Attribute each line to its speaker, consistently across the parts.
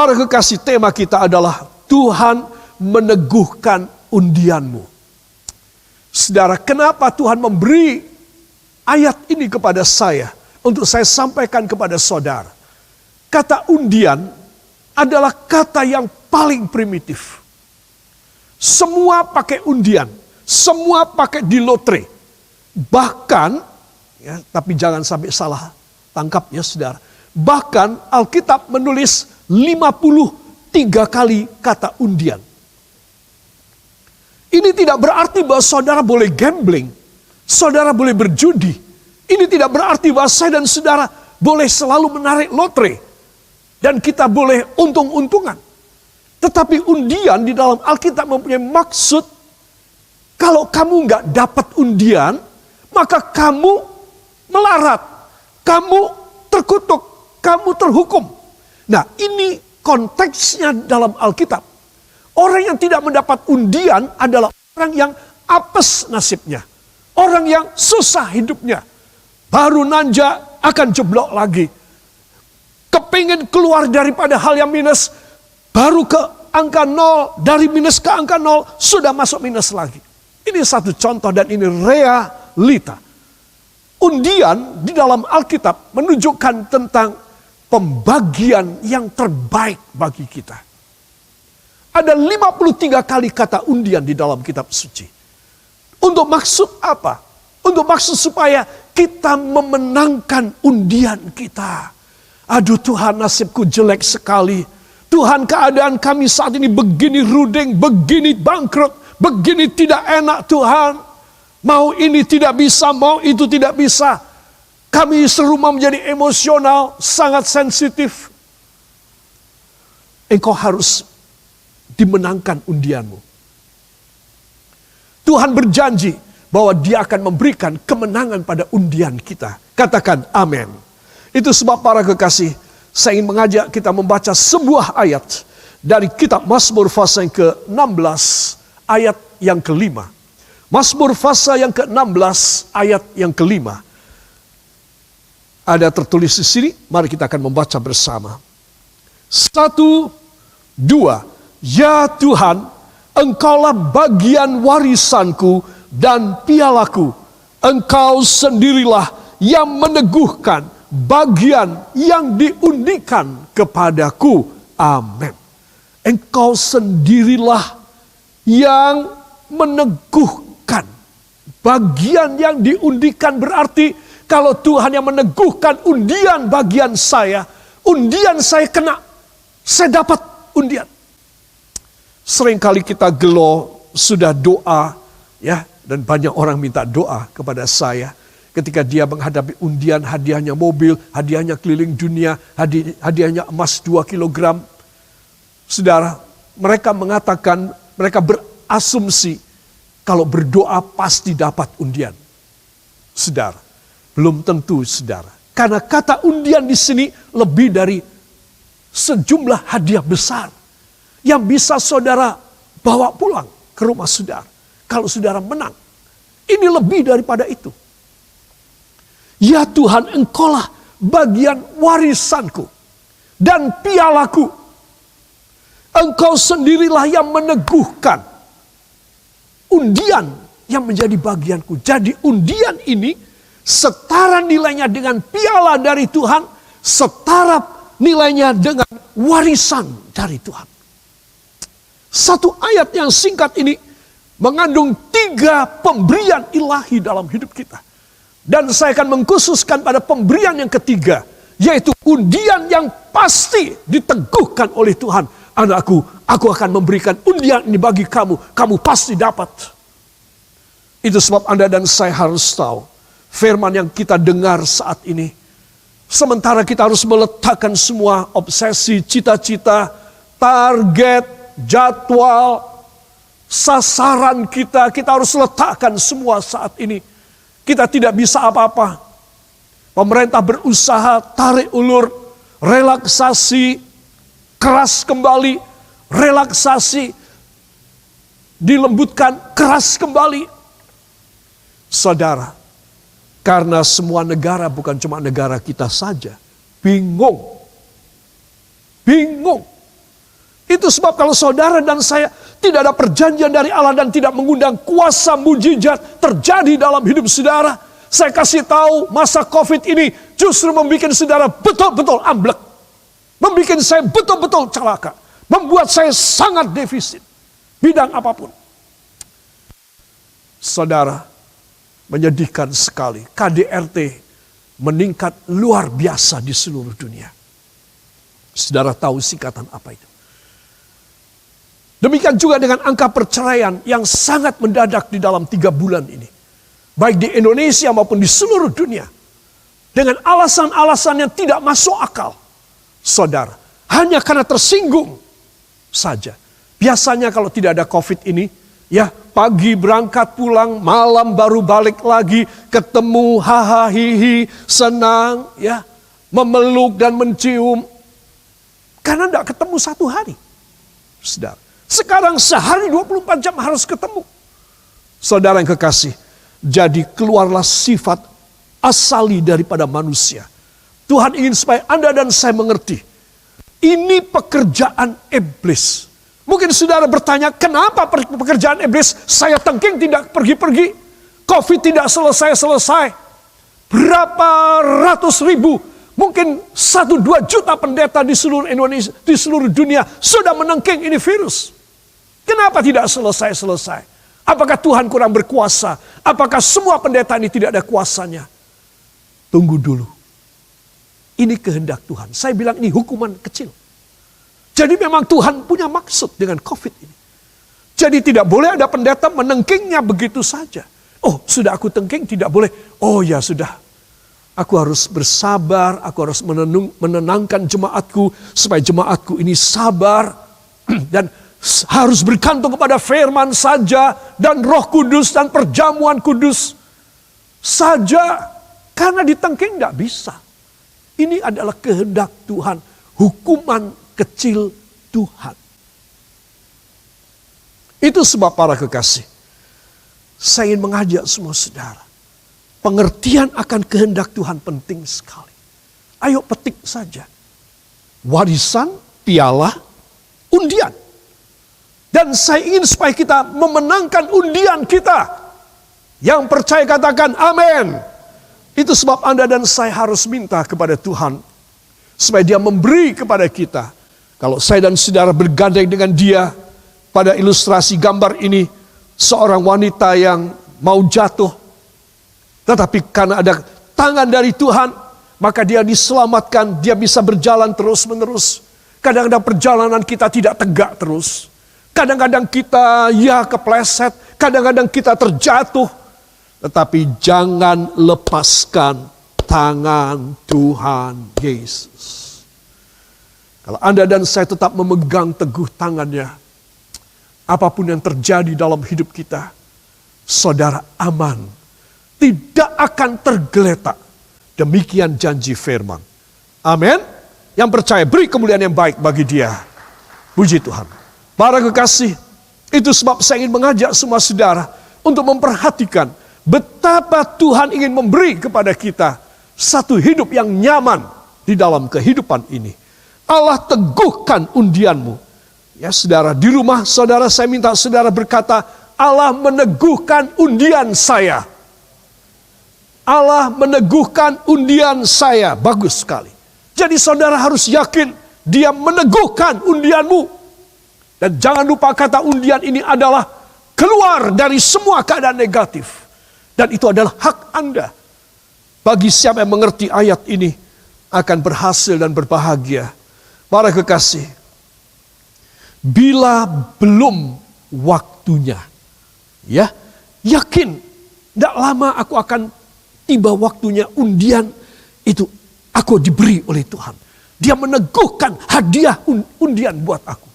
Speaker 1: para kekasih, tema kita adalah Tuhan meneguhkan undianmu. Saudara, kenapa Tuhan memberi ayat ini kepada saya untuk saya sampaikan kepada saudara? Kata undian adalah kata yang paling primitif. Semua pakai undian, semua pakai di lotre. Bahkan, ya, tapi jangan sampai salah tangkap ya saudara. Bahkan Alkitab menulis 53 kali kata undian. Ini tidak berarti bahwa saudara boleh gambling, saudara boleh berjudi. Ini tidak berarti bahwa saya dan saudara boleh selalu menarik lotre dan kita boleh untung-untungan. Tetapi undian di dalam Alkitab mempunyai maksud, kalau kamu nggak dapat undian, maka kamu melarat, kamu terkutuk, kamu terhukum. Nah, ini konteksnya dalam Alkitab. Orang yang tidak mendapat undian adalah orang yang apes nasibnya. Orang yang susah hidupnya. Baru nanjak akan jeblok lagi. Kepingin keluar daripada hal yang minus, baru ke angka 0, dari minus ke angka 0, sudah masuk minus lagi. Ini satu contoh dan ini realita. Undian di dalam Alkitab menunjukkan tentang pembagian yang terbaik bagi kita. Ada 53 kali kata undian di dalam kitab suci. Untuk maksud apa? Untuk maksud supaya kita memenangkan undian kita. Aduh Tuhan, nasibku jelek sekali. Tuhan, keadaan kami saat ini begini ruding, begini bangkrut, begini tidak enak Tuhan. Mau ini tidak bisa, mau itu tidak bisa. Kami serumah menjadi emosional, sangat sensitif. Engkau harus dimenangkan undianmu. Tuhan berjanji bahwa Dia akan memberikan kemenangan pada undian kita. Katakan amin. Itu sebab para kekasih, saya ingin mengajak kita membaca sebuah ayat dari kitab Mazmur pasal yang ke-16 ayat yang ke-5. Mazmur pasal yang ke-16 ayat yang ke-5. Ada tertulis di sini, mari kita akan membaca bersama. 1, 2. Ya Tuhan, Engkaulah bagian warisanku dan pialaku. Engkau sendirilah yang meneguhkan bagian yang diundikan kepadaku. Amin. Engkau sendirilah yang meneguhkan bagian yang diundikan, berarti kalau Tuhan yang meneguhkan undian bagian saya, undian saya kena, saya dapat undian. Seringkali kita gelo, sudah doa, ya, dan banyak orang minta doa kepada saya ketika dia menghadapi undian, hadiahnya mobil, hadiahnya keliling dunia, hadiahnya emas 2 kilogram. Saudara, mereka mengatakan, mereka berasumsi kalau berdoa pasti dapat undian. Saudara, belum tentu saudara. Karena kata undian di sini lebih dari sejumlah hadiah besar yang bisa saudara bawa pulang ke rumah saudara. Kalau saudara menang, ini lebih daripada itu. Ya Tuhan, Engkaulah bagian warisanku dan pialaku. Engkau sendirilah yang meneguhkan undian yang menjadi bagianku. Jadi undian ini setara nilainya dengan piala dari Tuhan, setara nilainya dengan warisan dari Tuhan. Satu ayat yang singkat ini mengandung 3 pemberian ilahi dalam hidup kita. Dan saya akan mengkhususkan pada pemberian yang ketiga, yaitu undian yang pasti diteguhkan oleh Tuhan. Anakku, aku akan memberikan undian ini bagi kamu, kamu pasti dapat. Itu sebab Anda dan saya harus tahu, firman yang kita dengar saat ini, sementara kita harus meletakkan semua obsesi, cita-cita, target, jadwal, sasaran kita harus letakkan semua saat ini. Kita tidak bisa apa-apa. Pemerintah berusaha tarik ulur, relaksasi, keras kembali, relaksasi, dilembutkan, keras kembali. Saudara, karena semua negara bukan cuma negara kita saja, bingung. Itu sebab kalau saudara dan saya tidak ada perjanjian dari Allah dan tidak mengundang kuasa mujizat terjadi dalam hidup saudara, saya kasih tahu masa COVID ini justru membuat saudara betul-betul amblek. Membuat saya betul-betul celaka. Membuat saya sangat defisit. Bidang apapun. Saudara, menyedihkan sekali. KDRT meningkat luar biasa di seluruh dunia. Saudara tahu singkatan apa itu? Demikian juga dengan angka perceraian yang sangat mendadak di dalam 3 bulan ini. Baik di Indonesia maupun di seluruh dunia. Dengan alasan-alasan yang tidak masuk akal. Saudara, hanya karena tersinggung saja. Biasanya kalau tidak ada COVID ini, ya pagi berangkat pulang, malam baru balik lagi, ketemu, haha, hihi, senang, ya memeluk dan mencium. Karena tidak ketemu 1 hari. Saudara. Sekarang sehari 24 jam harus ketemu. Saudara yang kekasih, jadi keluarlah sifat asali daripada manusia. Tuhan ingin supaya Anda dan saya mengerti. Ini pekerjaan iblis. Mungkin saudara bertanya, kenapa pekerjaan iblis? Saya tengking tidak pergi-pergi. COVID tidak selesai-selesai. Berapa ratus ribu, mungkin 1-2 juta pendeta di seluruh Indonesia, di seluruh dunia sudah menengking ini virus. Kenapa tidak selesai-selesai? Apakah Tuhan kurang berkuasa? Apakah semua pendeta ini tidak ada kuasanya? Tunggu dulu. Ini kehendak Tuhan. Saya bilang ini hukuman kecil. Jadi memang Tuhan punya maksud dengan COVID ini. Jadi tidak boleh ada pendeta menengkingnya begitu saja. Oh, sudah aku tengking, tidak boleh. Oh ya sudah. Aku harus bersabar, aku harus menenangkan jemaatku supaya jemaatku ini sabar dan harus bergantung kepada firman saja dan Roh Kudus dan perjamuan kudus saja. Karena ditengking tidak bisa. Ini adalah kehendak Tuhan, hukuman kecil Tuhan. Itu sebab para kekasih, saya ingin mengajak semua saudara. Pengertian akan kehendak Tuhan penting sekali. Ayo petik saja. Warisan, piala, undian. Dan saya ingin supaya kita memenangkan undian kita. Yang percaya katakan amin. Itu sebab Anda dan saya harus minta kepada Tuhan. Supaya dia memberi kepada kita. Kalau saya dan saudara bergandeng dengan dia. Pada ilustrasi gambar ini. Seorang wanita yang mau jatuh. Tetapi karena ada tangan dari Tuhan. Maka dia diselamatkan. Dia bisa berjalan terus menerus. Kadang-kadang perjalanan kita tidak tegak terus. Kadang-kadang kita kepleset, kadang-kadang kita terjatuh. Tetapi jangan lepaskan tangan Tuhan Yesus. Kalau Anda dan saya tetap memegang teguh tangannya, apapun yang terjadi dalam hidup kita, saudara aman. Tidak akan tergeletak. Demikian janji firman. Amin. Yang percaya beri kemuliaan yang baik bagi dia. Puji Tuhan. Para kekasih, itu sebab saya ingin mengajak semua saudara untuk memperhatikan betapa Tuhan ingin memberi kepada kita satu hidup yang nyaman di dalam kehidupan ini. Allah teguhkan undianmu. Ya saudara, di rumah saudara saya minta saudara berkata, Allah meneguhkan undian saya. Allah meneguhkan undian saya. Bagus sekali. Jadi saudara harus yakin dia meneguhkan undianmu. Dan jangan lupa kata undian ini adalah keluar dari semua keadaan negatif. Dan itu adalah hak Anda. Bagi siapa yang mengerti ayat ini akan berhasil dan berbahagia. Para kekasih, bila belum waktunya, ya yakin, tidak lama aku akan tiba waktunya undian itu aku diberi oleh Tuhan. Dia meneguhkan hadiah undian buat aku.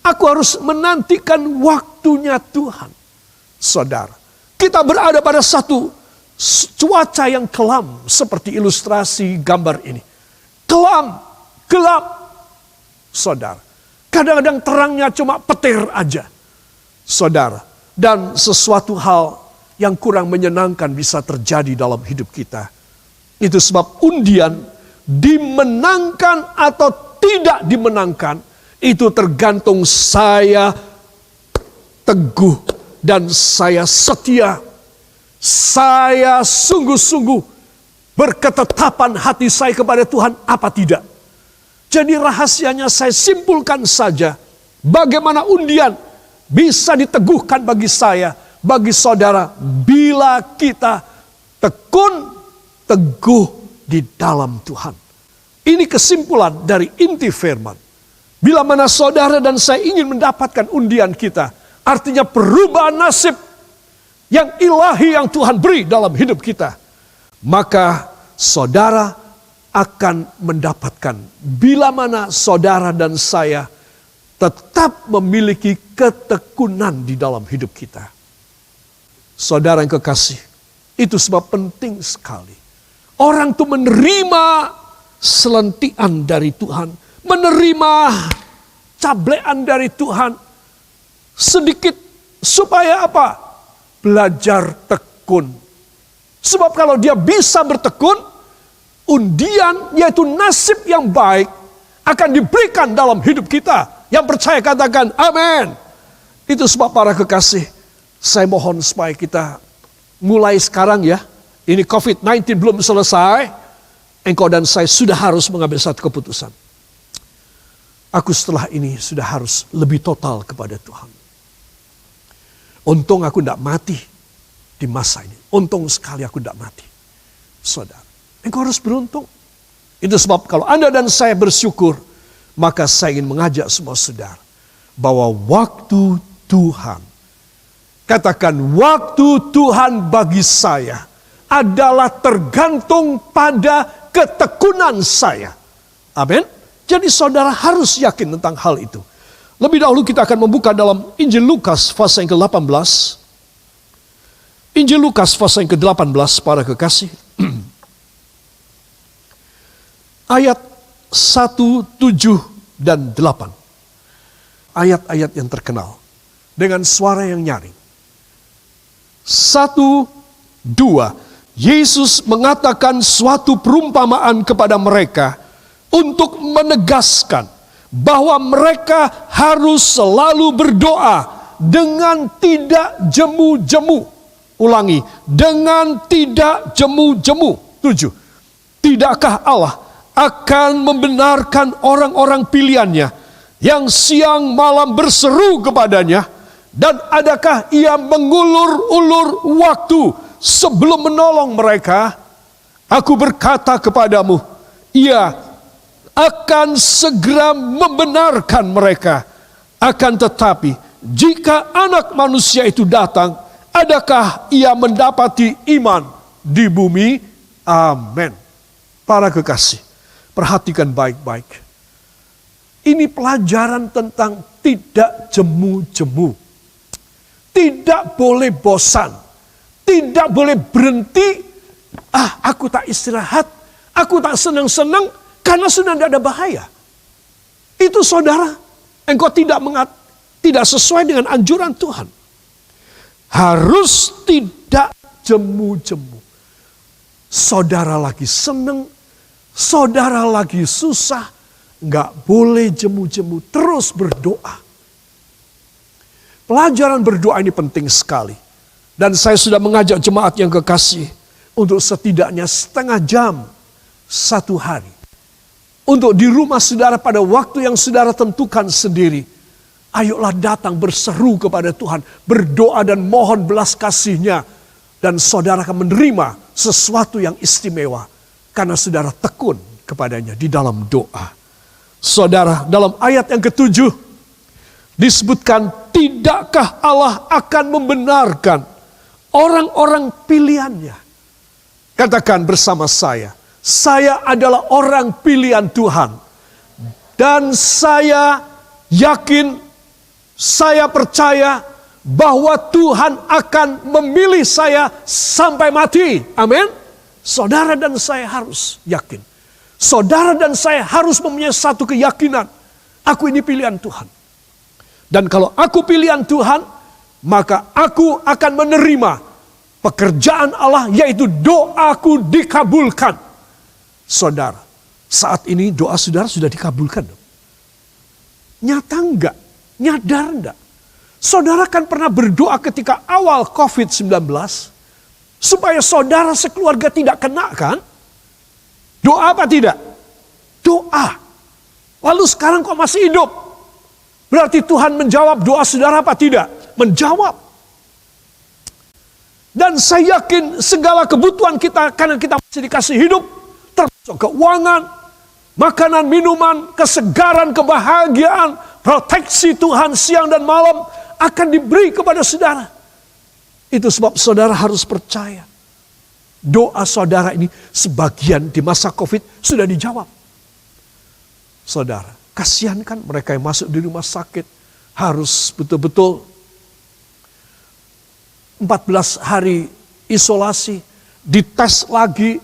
Speaker 1: Aku harus menantikan waktunya Tuhan. Saudara, kita berada pada satu cuaca yang kelam seperti ilustrasi gambar ini. Kelam, gelap. Saudara, kadang-kadang terangnya cuma petir aja. Saudara, dan sesuatu hal yang kurang menyenangkan bisa terjadi dalam hidup kita. Itu sebab undian dimenangkan atau tidak dimenangkan itu tergantung saya teguh dan saya setia. Saya sungguh-sungguh berketetapan hati saya kepada Tuhan apa tidak. Jadi rahasianya saya simpulkan saja. Bagaimana undian bisa diteguhkan bagi saya, bagi saudara, bila kita tekun, teguh di dalam Tuhan. Ini kesimpulan dari inti firman. Bila mana saudara dan saya ingin mendapatkan undian kita, artinya perubahan nasib yang ilahi yang Tuhan beri dalam hidup kita, maka saudara akan mendapatkan bila mana saudara dan saya tetap memiliki ketekunan di dalam hidup kita. Saudara yang kekasih, itu sebab penting sekali orang itu menerima selentian dari Tuhan, menerima cablean dari Tuhan sedikit supaya apa? Belajar tekun. Sebab kalau dia bisa bertekun, undian yaitu nasib yang baik akan diberikan dalam hidup kita. Yang percaya katakan amin. Itu sebab para kekasih, saya mohon supaya kita mulai sekarang ya. Ini COVID-19 belum selesai. Engkau dan saya sudah harus mengambil satu keputusan. Aku setelah ini sudah harus lebih total kepada Tuhan. Untung aku tidak mati di masa ini. Untung sekali aku tidak mati. Saudara, engkau harus beruntung. Itu sebab kalau Anda dan saya bersyukur, maka saya ingin mengajak semua saudara bahwa waktu Tuhan, katakan waktu Tuhan bagi saya adalah tergantung pada ketekunan saya. Amin. Jadi saudara harus yakin tentang hal itu. Lebih dahulu kita akan membuka dalam Injil Lukas pasal yang ke-18. Injil Lukas pasal yang ke-18 para kekasih. Ayat 1, 7, dan 8. Ayat-ayat yang terkenal. Dengan suara yang nyaring. 1, 2. Yesus mengatakan suatu perumpamaan kepada mereka untuk menegaskan bahwa mereka harus selalu berdoa dengan tidak jemu-jemu. Ulangi, dengan tidak jemu-jemu. 7. Tidakkah Allah akan membenarkan orang-orang pilihannya yang siang malam berseru kepadanya, dan adakah ia mengulur-ulur waktu sebelum menolong mereka? Aku berkata kepadamu, ia akan segera membenarkan mereka. Akan tetapi, jika Anak Manusia itu datang, adakah ia mendapati iman di bumi? Amin. Para kekasih, perhatikan baik-baik. Ini pelajaran tentang tidak jemu-jemu. Tidak boleh bosan. Tidak boleh berhenti. Aku tak istirahat. Aku tak senang-senang. Karena sudah tidak ada bahaya. Itu saudara, engkau tidak sesuai dengan anjuran Tuhan. Harus tidak jemu-jemu. Saudara lagi senang, saudara lagi susah, nggak boleh jemu-jemu, terus berdoa. Pelajaran berdoa ini penting sekali. Dan saya sudah mengajak jemaat yang kekasih untuk setidaknya setengah jam satu hari. Untuk di rumah saudara pada waktu yang saudara tentukan sendiri. Ayolah datang berseru kepada Tuhan. Berdoa dan mohon belas kasih-Nya. Dan saudara akan menerima sesuatu yang istimewa. Karena saudara tekun kepadanya di dalam doa. Saudara, dalam ayat yang ke-7. Disebutkan, tidakkah Allah akan membenarkan orang-orang pilihannya? Katakan bersama saya. Saya adalah orang pilihan Tuhan. Dan saya yakin, saya percaya bahwa Tuhan akan memilih saya sampai mati. Amin. Saudara dan saya harus yakin. Saudara dan saya harus mempunyai satu keyakinan. Aku ini pilihan Tuhan. Dan kalau aku pilihan Tuhan, maka aku akan menerima pekerjaan Allah, yaitu doaku dikabulkan. Saudara, saat ini doa saudara sudah dikabulkan. Nyata enggak? Nyadar enggak? Saudara kan pernah berdoa ketika awal COVID-19 supaya saudara sekeluarga tidak kena kan? Doa apa tidak? Doa. Lalu sekarang kok masih hidup? Berarti Tuhan menjawab doa saudara apa tidak? Menjawab. Dan saya yakin segala kebutuhan kita karena kita masih dikasih hidup, termasuk keuangan, makanan, minuman, kesegaran, kebahagiaan, proteksi Tuhan siang dan malam akan diberi kepada saudara. Itu sebab saudara harus percaya. Doa saudara ini sebagian di masa COVID sudah dijawab. Saudara, kasihan kan mereka yang masuk di rumah sakit harus betul-betul 14 hari isolasi, dites lagi,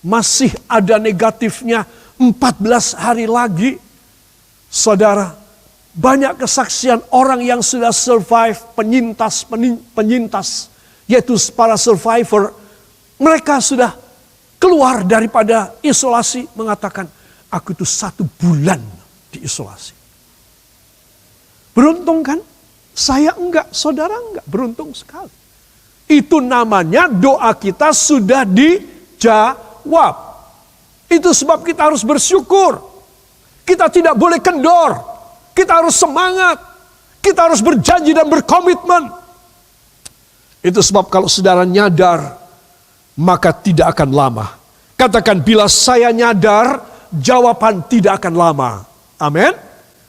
Speaker 1: masih ada negatifnya 14 hari lagi. Saudara, banyak kesaksian orang yang sudah survive, penyintas, yaitu para survivor. Mereka sudah keluar daripada isolasi mengatakan, aku itu 1 bulan diisolasi. Beruntung kan? Saya enggak, saudara enggak, beruntung sekali. Itu namanya doa kita sudah dijawab. Itu sebab kita harus bersyukur. Kita tidak boleh kendor. Kita harus semangat. Kita harus berjanji dan berkomitmen. Itu sebab kalau saudara nyadar, maka tidak akan lama. Katakan, bila saya nyadar, jawaban tidak akan lama. Amin.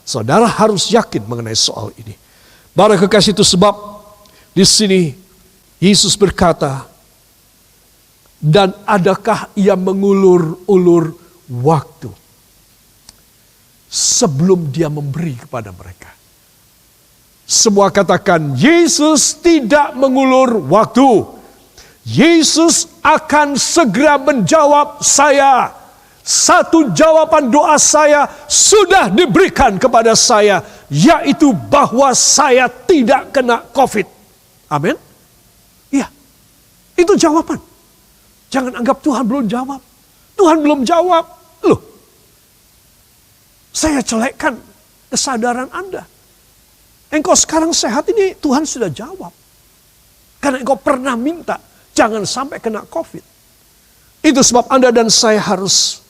Speaker 1: Saudara harus yakin mengenai soal ini. Para kekasih, itu sebab di sini Yesus berkata, dan adakah ia mengulur-ulur waktu sebelum dia memberi kepada mereka. Semua katakan, Yesus tidak mengulur waktu. Yesus akan segera menjawab saya. Satu jawaban doa saya sudah diberikan kepada saya, yaitu bahwa saya tidak kena COVID. Amin. Iya, itu jawaban. Jangan anggap Tuhan belum jawab. Tuhan belum jawab. Loh, saya jelekkan kesadaran Anda. Engkau sekarang sehat ini Tuhan sudah jawab. Karena engkau pernah minta, jangan sampai kena COVID. Itu sebab Anda dan saya harus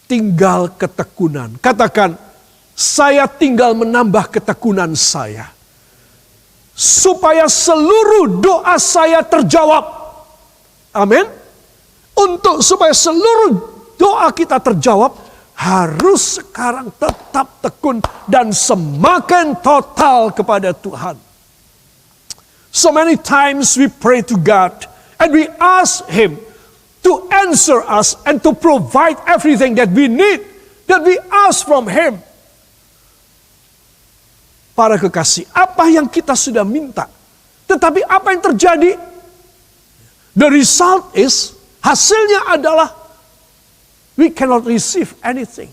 Speaker 1: tinggal ketekunan. Katakan, saya tinggal menambah ketekunan saya. Supaya seluruh doa saya terjawab. Amin. Untuk supaya seluruh doa kita terjawab, harus sekarang tetap tekun dan semakin total kepada Tuhan. So many times we pray to God and we ask Him to answer us and to provide everything that we need, that we ask from Him. Para kekasih, apa yang kita sudah minta, tetapi apa yang terjadi? The result is, hasilnya adalah we cannot receive anything.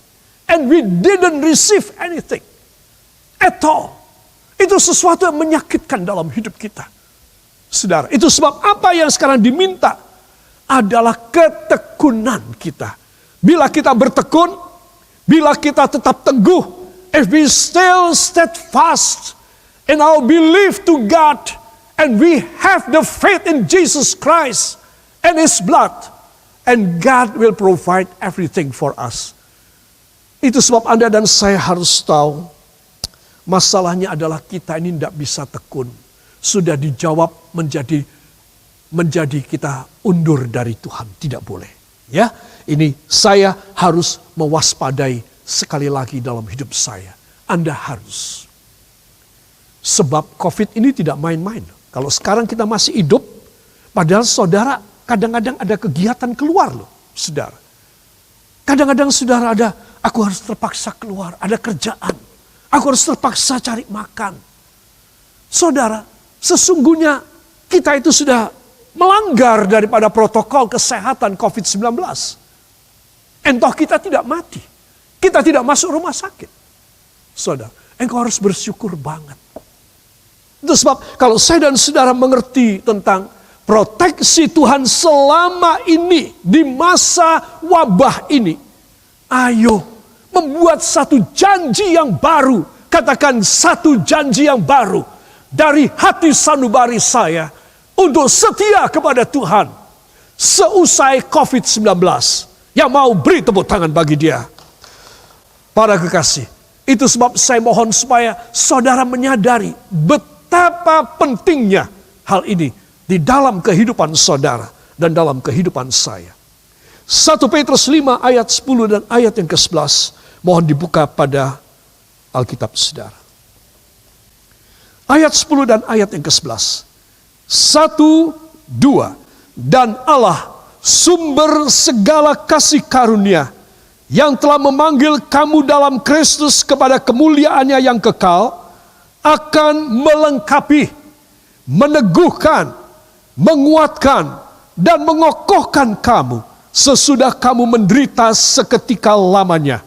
Speaker 1: And we didn't receive anything at all. Itu sesuatu yang menyakitkan dalam hidup kita. Saudara, itu sebab apa yang sekarang diminta adalah ketekunan kita. Bila kita bertekun, bila kita tetap teguh, if we still steadfast in our belief to God, and we have the faith in Jesus Christ and His blood, and God will provide everything for us. Itu sebab Anda dan saya harus tahu, masalahnya adalah kita ini tidak bisa tekun. Sudah dijawab menjadi kita undur dari Tuhan. Tidak boleh. Ya, ini saya harus mewaspadai sekali lagi dalam hidup saya. Anda harus. Sebab COVID ini tidak main-main. Kalau sekarang kita masih hidup, padahal saudara kadang-kadang ada kegiatan keluar loh, saudara. Kadang-kadang saudara ada, aku harus terpaksa keluar, ada kerjaan. Aku harus terpaksa cari makan. Saudara, sesungguhnya kita itu sudah melanggar daripada protokol kesehatan COVID-19. Entah kita tidak mati. Kita tidak masuk rumah sakit. Saudara, engkau harus bersyukur banget. Itu sebab kalau saya dan saudara mengerti tentang proteksi Tuhan selama ini, di masa wabah ini, ayo membuat satu janji yang baru katakan satu janji yang baru dari hati sanubari saya untuk setia kepada Tuhan seusai COVID-19. Yang mau beri tepuk tangan bagi dia. Para kekasih, itu sebab saya mohon supaya saudara menyadari betapa pentingnya hal ini di dalam kehidupan saudara dan dalam kehidupan saya. 1 Petrus 5 ayat 10 dan ayat yang ke-11. Mohon dibuka pada Alkitab saudara. Ayat 10 dan ayat yang ke-11. 1, 2. Dan Allah sumber segala kasih karunia yang telah memanggil kamu dalam Kristus kepada kemuliaannya yang kekal akan melengkapi, meneguhkan, menguatkan, dan mengokohkan kamu sesudah kamu menderita seketika lamanya.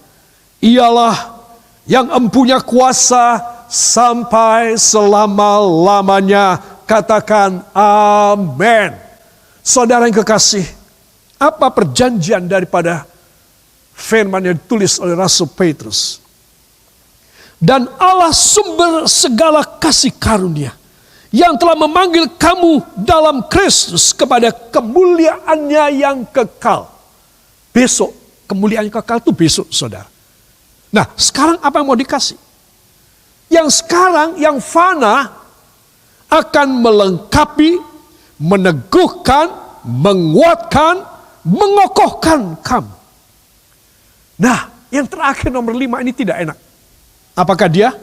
Speaker 1: Ialah yang empunya kuasa sampai selama-lamanya. Katakan amin. Saudara yang kekasih, apa perjanjian daripada firman yang ditulis oleh Rasul Petrus? Dan Allah sumber segala kasih karunia yang telah memanggil kamu dalam Kristus kepada kemuliaannya yang kekal. Besok, kemuliaan yang kekal itu besok, saudara. Nah, sekarang apa yang mau dikasih? Yang sekarang, yang fana, akan melengkapi, meneguhkan, menguatkan, mengokohkan kamu. Nah, yang terakhir nomor 5 ini tidak enak. Apakah dia?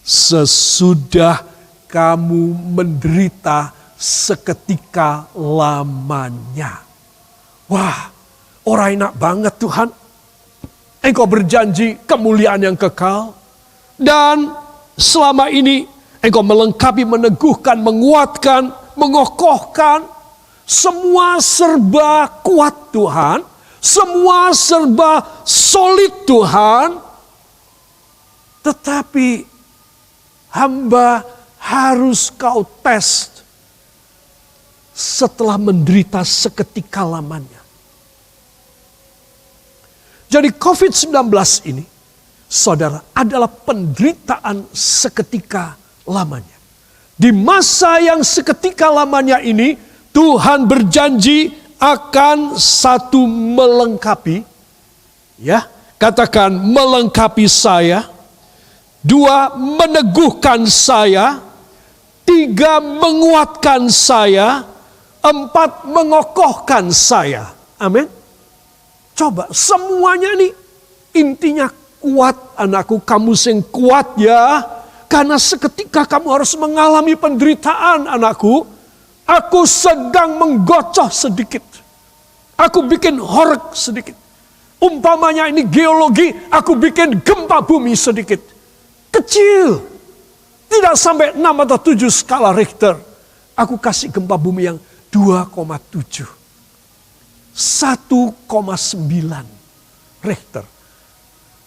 Speaker 1: Sesudah kamu menderita seketika lamanya. Wah, orang enak banget Tuhan. Engkau berjanji kemuliaan yang kekal. Dan selama ini engkau melengkapi, meneguhkan, menguatkan, mengokohkan. Semua serba kuat Tuhan. Semua serba solid Tuhan. Tetapi hamba harus kau tes setelah menderita seketika lamanya. Jadi COVID-19 ini, saudara, adalah penderitaan seketika lamanya. Di masa yang seketika lamanya ini, Tuhan berjanji akan satu melengkapi, ya, katakan melengkapi saya. 2, meneguhkan saya. 3, menguatkan saya. 4, mengokohkan saya. Amin. Coba semuanya nih intinya kuat anakku, kamu sing kuat ya. Karena seketika kamu harus mengalami penderitaan anakku. Aku sedang menggocoh sedikit. Aku bikin horeg sedikit. Umpamanya ini geologi, aku bikin gempa bumi sedikit. Kecil. Tidak sampai 6 atau 7 skala Richter. Aku kasih gempa bumi yang 2,7. 1,9 Richter.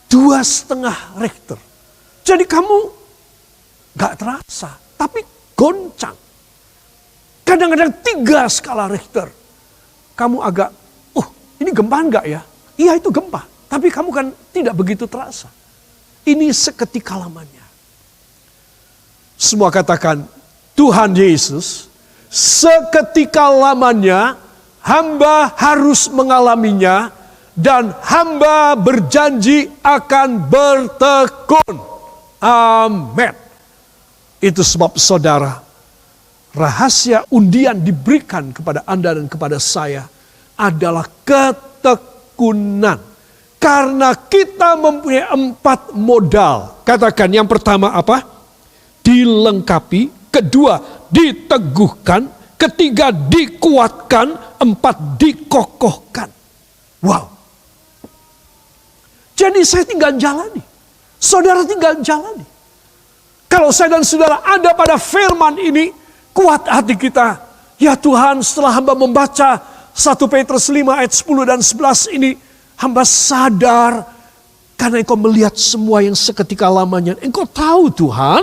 Speaker 1: 2,5 Richter. Jadi kamu gak terasa. Tapi goncang. Kadang-kadang 3 skala Richter. Kamu agak, ini gempa enggak ya? Iya itu gempa. Tapi kamu kan tidak begitu terasa. Ini seketika lamanya. Semua katakan, Tuhan Yesus, seketika lamanya hamba harus mengalaminya dan hamba berjanji akan bertekun. Amin. Itu sebab saudara, rahasia undian diberikan kepada Anda dan kepada saya adalah ketekunan. Karena kita mempunyai 4 modal. Katakan yang pertama apa? Dilengkapi. Kedua, diteguhkan. Ketiga, dikuatkan. 4, dikokohkan. Wow. Jadi saya tinggal jalani. Saudara tinggal jalani. Kalau saya dan saudara ada pada firman ini, kuat hati kita. Ya Tuhan, setelah hamba membaca 1 Petrus 5 ayat 10 dan 11 ini, hamba sadar karena engkau melihat semua yang seketika lamanya. Engkau tahu Tuhan,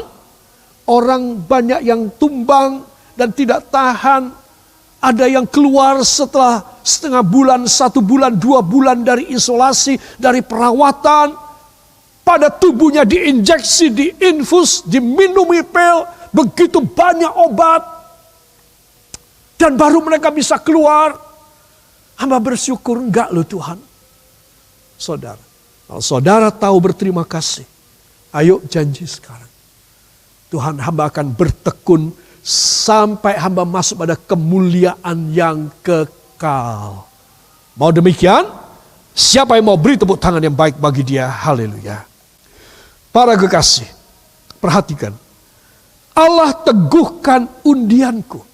Speaker 1: orang banyak yang tumbang dan tidak tahan. Ada yang keluar setelah setengah bulan, 1 bulan, 2 bulan dari isolasi, dari perawatan. pada tubuhnya diinjeksi, diinfus, diminumi pil, begitu banyak obat. Dan baru mereka bisa keluar. Hamba bersyukur, enggak loh Tuhan. Saudara, kalau saudara tahu berterima kasih, ayo janji sekarang. Tuhan, hamba akan bertekun sampai hamba masuk pada kemuliaan yang kekal. Mau demikian? Siapa yang mau beri tepuk tangan yang baik bagi dia? Haleluya. Para kekasih, perhatikan. Allah teguhkan undianku.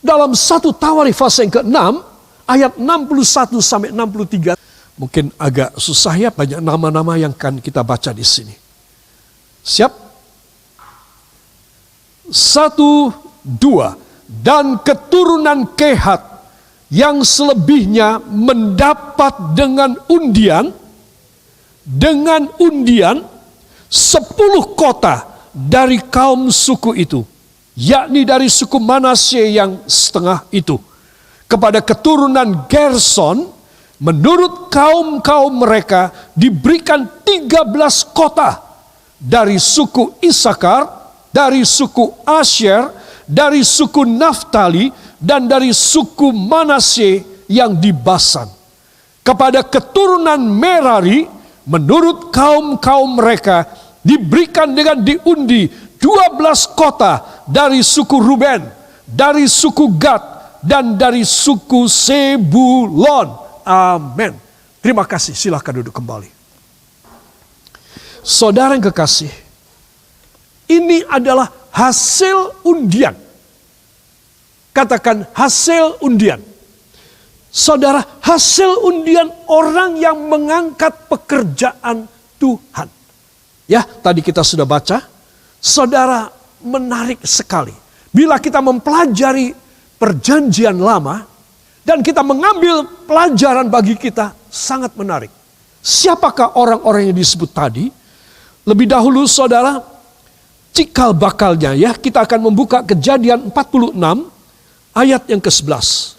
Speaker 1: Dalam 1 Tawarikh pasal yang ke-6, ayat 61 sampai 63. Mungkin agak susah ya, banyak nama-nama yang akan kita baca di sini. Siap? 1, 2. Dan keturunan Kehat yang selebihnya mendapat dengan undian 10 kota dari kaum suku itu, yakni dari suku Manasye yang setengah itu. Kepada keturunan Gerson, menurut kaum-kaum mereka diberikan 13 kota dari suku Isakar, dari suku Asyer, dari suku Naftali, dan dari suku Manasye yang di Basan. Kepada keturunan Merari, menurut kaum-kaum mereka diberikan dengan diundi 12 kota dari suku Ruben, dari suku Gad, dan dari suku Sebulon. Amin. Terima kasih, silakan duduk kembali. Saudara yang kekasih, ini adalah hasil undian. Katakan hasil undian. Saudara, hasil undian orang yang mengangkat pekerjaan Tuhan. Ya, tadi kita sudah baca. Saudara, menarik sekali. Bila kita mempelajari perjanjian lama dan kita mengambil pelajaran bagi kita, sangat menarik. Siapakah orang-orang yang disebut tadi? Lebih dahulu saudara, cikal bakalnya ya, kita akan membuka Kejadian 46 ayat yang ke-11.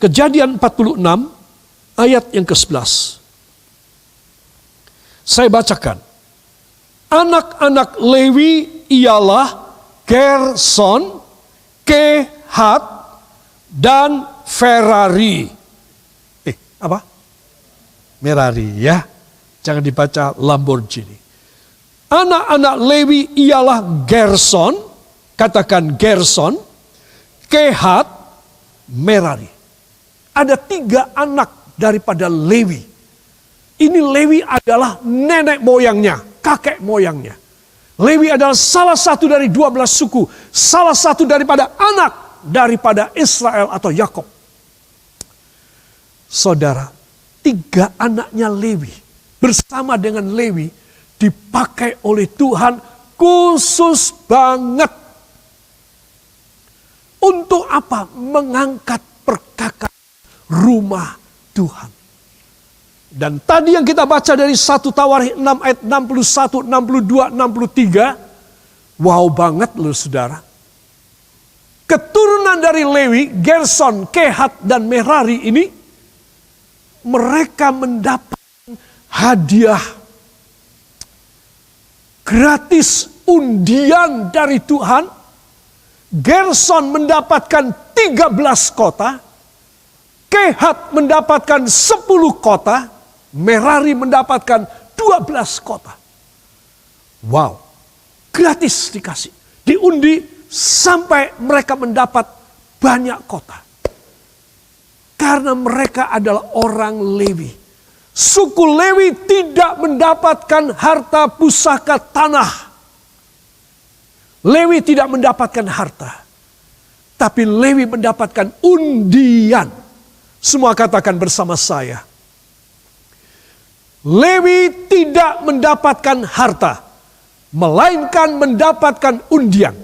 Speaker 1: Kejadian 46 ayat yang ke-11. Saya bacakan. Anak-anak Lewi ialah Gerson, Kehat, dan Ferari. Apa? Merari ya. Jangan dibaca Lamborghini. Anak-anak Lewi ialah Gerson, katakan Gerson, Kehat, Merari. Ada 3 anak daripada Lewi. Ini Lewi adalah nenek moyangnya, kakek moyangnya. Lewi adalah salah satu dari 12 suku, salah satu daripada anak daripada Israel atau Yakub. Saudara, 3 anaknya Lewi bersama dengan Lewi dipakai oleh Tuhan khusus banget. Untuk apa? Mengangkat perkakas rumah Tuhan. Dan tadi yang kita baca dari 1 Tawarikh 6 ayat 61, 62, 63. Wow banget loh saudara. Keturunan dari Lewi, Gerson, Kehat, dan Merari ini, mereka mendapat hadiah gratis undian dari Tuhan. Gerson mendapatkan 13 kota. Kehat mendapatkan 10 kota. Merari mendapatkan 12 kota. Wow, gratis dikasih. Diundi sampai mereka mendapat banyak kota. Karena mereka adalah orang Lewi. Suku Lewi tidak mendapatkan harta pusaka tanah. Lewi tidak mendapatkan harta. Tapi Lewi mendapatkan undian. Semua katakan bersama saya. Lewi tidak mendapatkan harta, melainkan mendapatkan undian.